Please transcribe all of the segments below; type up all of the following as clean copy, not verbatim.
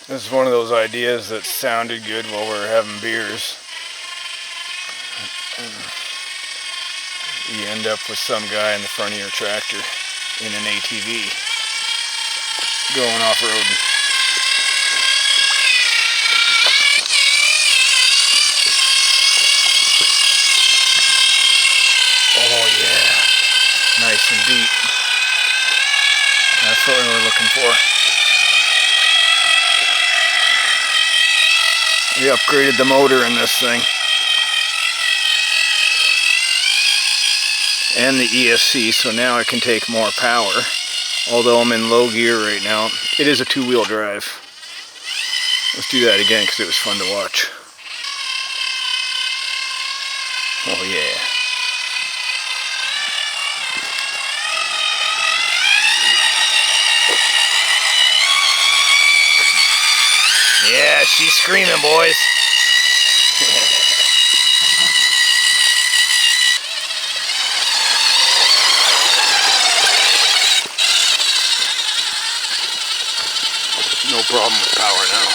This is one of those ideas that sounded good while we were having beers. You end up with some guy in the front of your tractor in an ATV going off-roading. Oh yeah, nice and deep. That's what we were looking for. We upgraded the motor in this thing. And the ESC, so now I can take more power. Although I'm in low gear right now. It is a two-wheel drive. Let's do that again because it was fun to watch. Oh yeah. Yeah, she's screaming, boys. No problem with power now.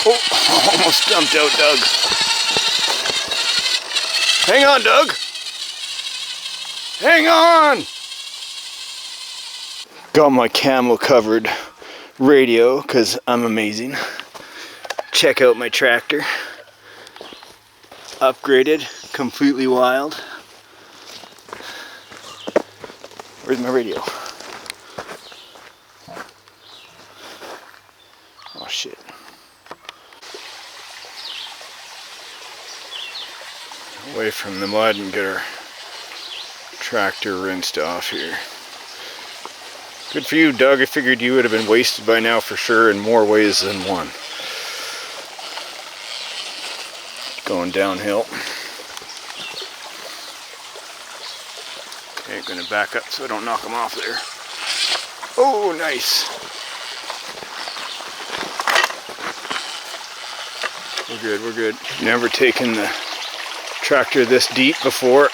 Oh, almost dumped out Doug. Hang on, Doug. Hang on. Got my camo covered radio because I'm amazing. Check out my tractor. Upgraded, completely wild. Where's my radio? Oh shit. Away from the mud and get our tractor rinsed off here. Good for you, Doug. I figured you would have been wasted by now for sure in more ways than one. Going downhill. Okay, I'm gonna back up so I don't knock him off there. Oh, nice. We're good, we're good. Never taken the tractor this deep before.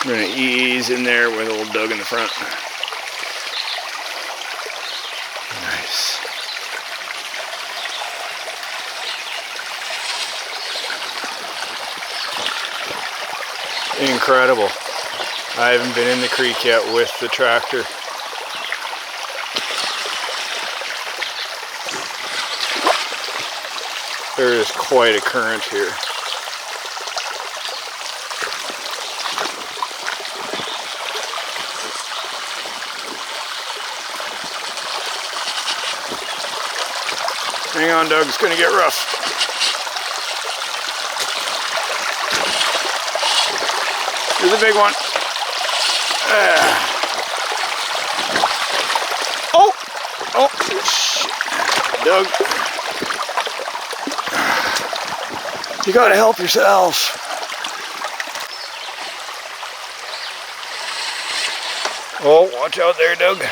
I'm gonna ease in there with old Doug in the front. Nice. Incredible. I haven't been in the creek yet with the tractor. There is quite a current here. Hang on, Doug, it's gonna get rough. Here's a big one. Oh, shit. Doug, you gotta help yourself. Oh, watch out there, Doug.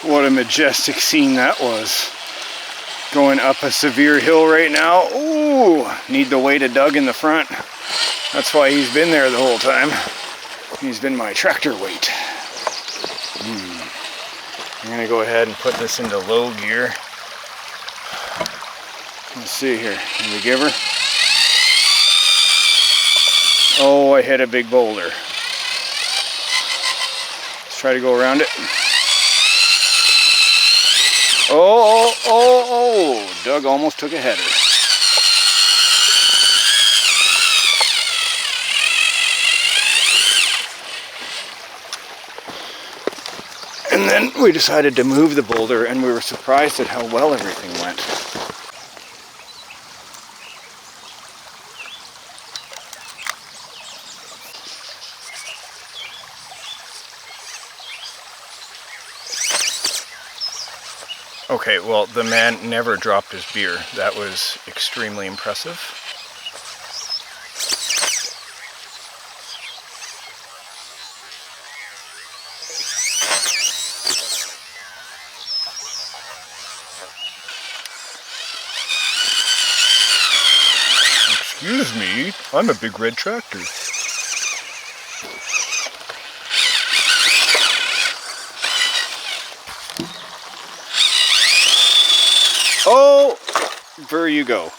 What a majestic scene that was. Going up a severe hill right now. Ooh, need the weight of Doug in the front. That's why he's been there the whole time. He's been my tractor weight. I'm gonna go ahead and put this into low gear. Let's see here. Can we give her? Oh, I hit a big boulder. Let's try to go around it. Oh, Doug almost took a header. And then we decided to move the boulder, and we were surprised at how well everything went. Okay, well, the man never dropped his beer. That was extremely impressive. Excuse me, I'm a big red tractor. Oh, there you go.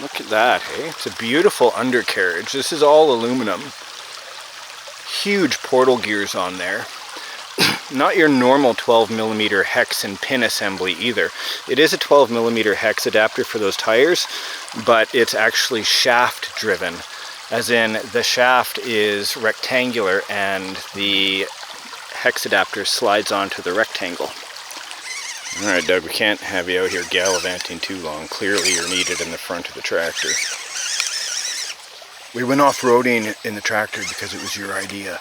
Look at that, hey? It's a beautiful undercarriage. This is all aluminum. Huge portal gears on there. Not your normal 12mm hex and pin assembly either. It is a 12mm hex adapter for those tires, but it's actually shaft driven. As in, the shaft is rectangular and the hex adapter slides onto the rectangle. Alright, Doug, we can't have you out here gallivanting too long. Clearly you're needed in the front of the tractor. We went off-roading in the tractor because it was your idea.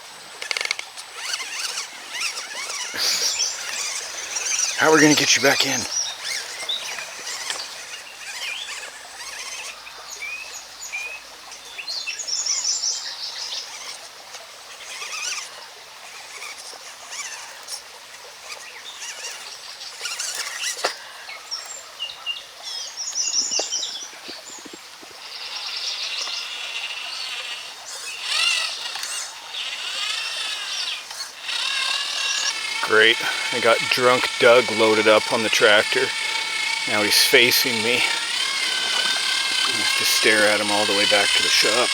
How are we going to get you back in? Great. I got drunk Doug loaded up on the tractor. Now he's facing me. I have to stare at him all the way back to the shop.